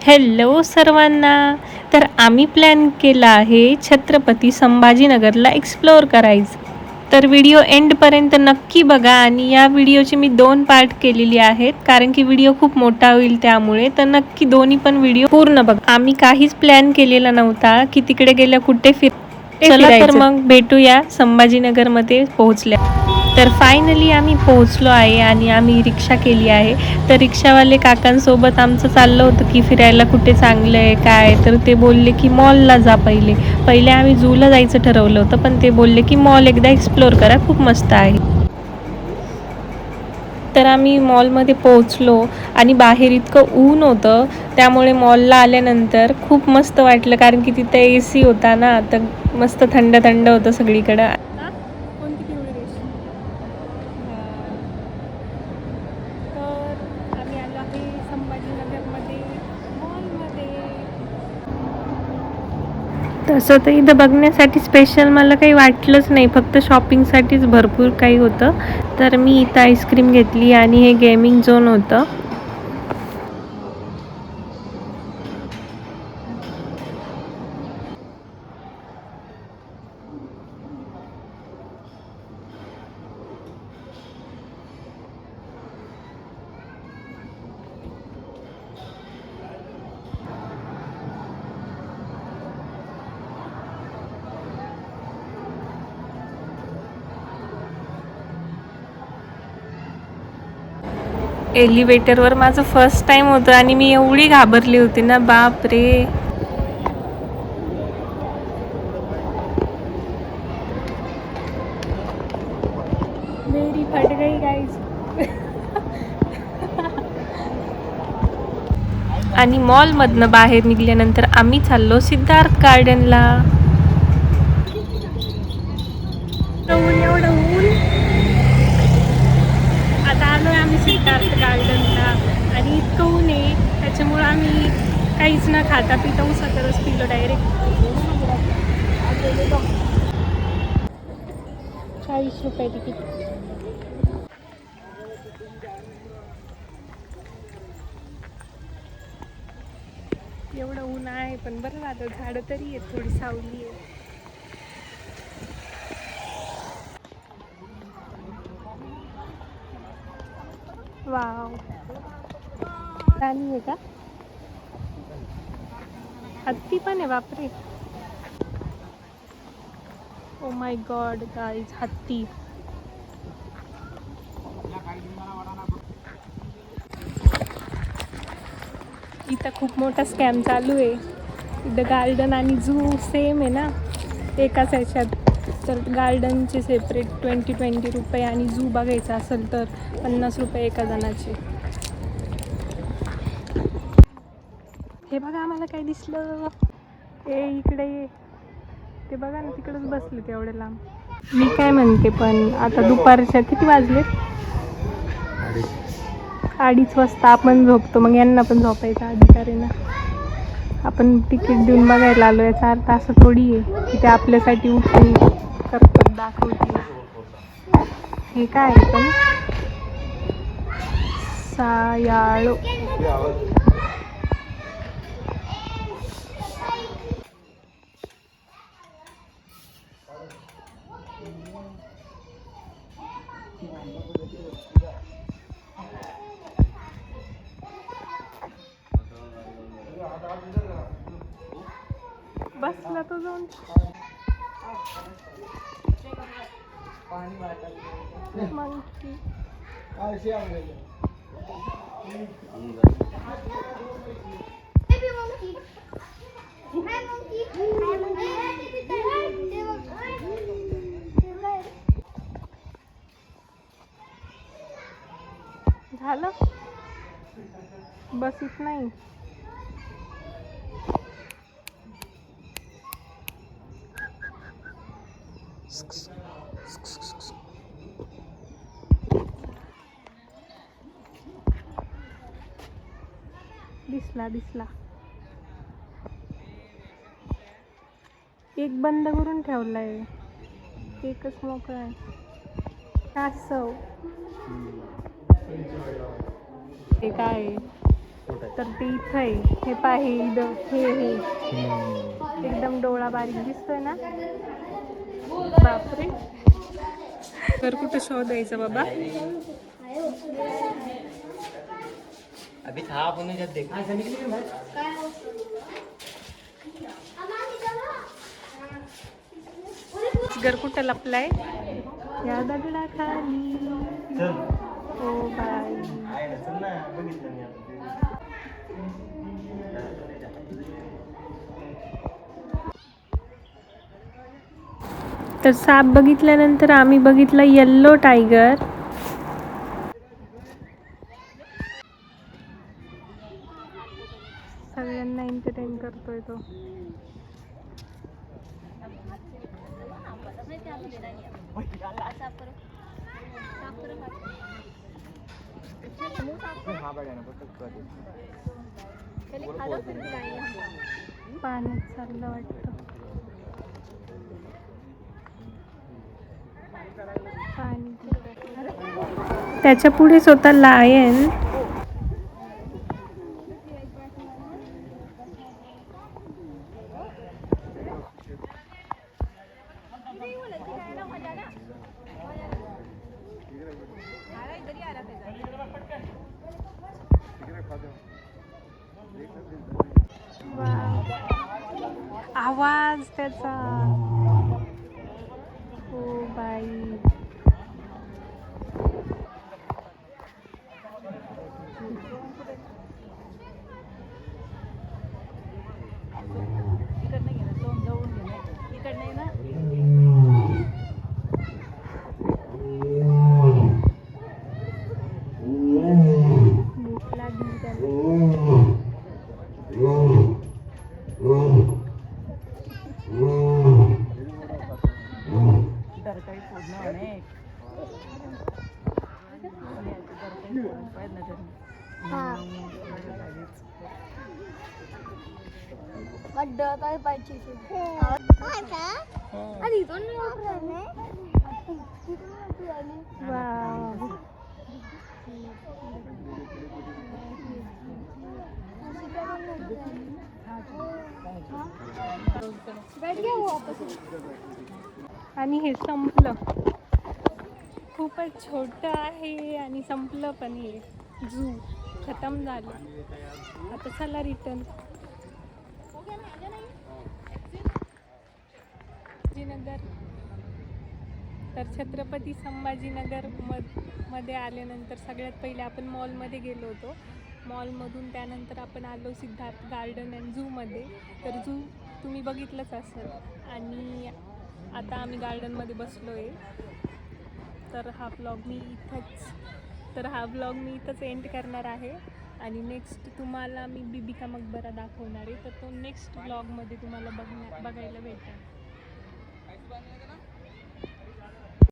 Hello सर्वांना. तर आम्ही प्लॅन केला आहे छत्रपती संभाजीनगरला एक्सप्लोअर करायचं. तर व्हिडिओ एंडपर्यंत नक्की बघा. आणि या व्हिडिओची मी 2 पार्ट केलेली आहेत, कारण की व्हिडिओ खूप मोठा होईल त्यामुळे. तर नक्की दोन्ही पण व्हिडिओ पूर्ण बघा. आम्ही काहीच प्लॅन केलेला नव्हता की तिकडे गेल्या कुठे चला तर मग भेटूया संभाजीनगरमध्ये पोहोचल्या. तर फायनली आम्ही पोहोचलो आहे आणि आम्ही रिक्षा केली आहे. तर रिक्षावाले काकांसोबत आमचं चाललं होतं की फिरायला कुठे चांगलं आहे काय. तर ते बोलले की मॉलला जा. पहिले आम्ही झूला जायचं ठरवलं होतं, पण ते बोलले की मॉल एकदा एक्सप्लोअर करा, खूप मस्त आहे. तर आम्ही मॉलमध्ये पोहोचलो आणि बाहेर इतकं ऊन होतं, त्यामुळे मॉलला आल्यानंतर खूप मस्त वाटलं, कारण की तिथे AC होता ना, तर मस्त थंड थंड होतं सगळीकडं. तर आम्ही आलो आहे संभाजीनगरमध्ये मॉलमध्ये. तसं तर इथं बघण्यासाठी स्पेशल मला काही वाटलंच नाही, फक्त शॉपिंगसाठीच भरपूर काही होतं. तर मी इथं आईस्क्रीम घेतली आणि हे गेमिंग झोन होतं. एलिव्हेटरवर माझं फर्स्ट टाइम होतं आणि मी एवढी घाबरली होती ना, बाप रे. मेरी फट गई गाईज. आणि मॉलमधनं बाहेर निघाल्यानंतर आम्ही चाललो सिद्धार्थ गार्डनला. एवढं ऊन. आता आलो आहे आम्ही सिद्धार्थ गार्डनला आणि इतकं ऊन आहे, त्याच्यामुळं आम्ही काहीच न खाता पिता उसाचा रस पिलो डायरेक्ट. 40 रुपये तिकीट. एवढं ऊन आहे, पण बरं झालं झाडं तरी आहेत, थोडी सावली आहे. वाव. राणी आहे का? हत्ती पण आहे, बापरे. ओ माय गॉड गाईज, हत्ती. इथं खूप मोठा स्कॅम चालू आहे. इथं गार्डन आणि झू सेम आहे ना, एकाच ह्याच्यात. तर गार्डनचे सेपरेट 20 रुपये आणि झू बघायचा असेल तर 50 रुपये एका जणाचे. हे बघा, आम्हाला काय दिसलं. इकडे ते बघा ना, तिकडेच बसले तेवढे लांब. मी काय म्हणते, पण आता दुपारच्या किती वाजले? 2:30 वाजता आपण झोपतो, मग यांना पण झोपायचा अधिकार आहे ना. आपण तिकीट देऊन बघायला आलो, याचा अर्थ असं थोडी आहे की ते आपल्यासाठी उठून करतात, दाखवतील. हे काय आहे पण सायाळो. बसला तो जाऊन. मंकी. झालं, बस नाही. दिसला. एक बंद करून ठेवलाय, एकच मोकळा आहे. कासव. हे काय? तर ते इथं आहे. हे पाहे इथं हे एकदम डोळा बारीक दिसतोय ना. बापरे. तर कुठं शोधायचं बाबा. अभी था अपन जब देखा घर कुठं लपलाय या दगडा खाली. हो बाई. तर साप बघितल्यानंतर आम्ही बघितला येल्लो टायगर. सगळ्यांना एंटरटेन करतोय तो. पाण्यात चाललं वाटतं. त्याच्या पुढेच होता लायन. आवाज त्याचा. हो बाई. भूक लागली त्याला. आणि हे संपलं. खूपच छोटं आहे आणि संपलं पण. हे झू खतम झालं. आता चला रिटर्न. नगर. तर छत्रपती संभाजीनगर मध्ये आल्यानंतर सगळ्यात पहिले आपण मॉलमध्ये गेलो होतो. मॉलमधून त्यानंतर आपण आलो सिद्धार्थ गार्डन अँड झूमध्ये. तर झू तुम्ही बघितलंच असेल. आणि आता आम्ही गार्डनमध्ये बसलो आहे. तर हा ब्लॉग मी इथंच एंड करणार आहे. आणि नेक्स्ट तुम्हाला मी बीबी का मकबरा दाखवणार आहे. तर तो नेक्स्ट ब्लॉगमध्ये तुम्हाला बघायला भेटेल.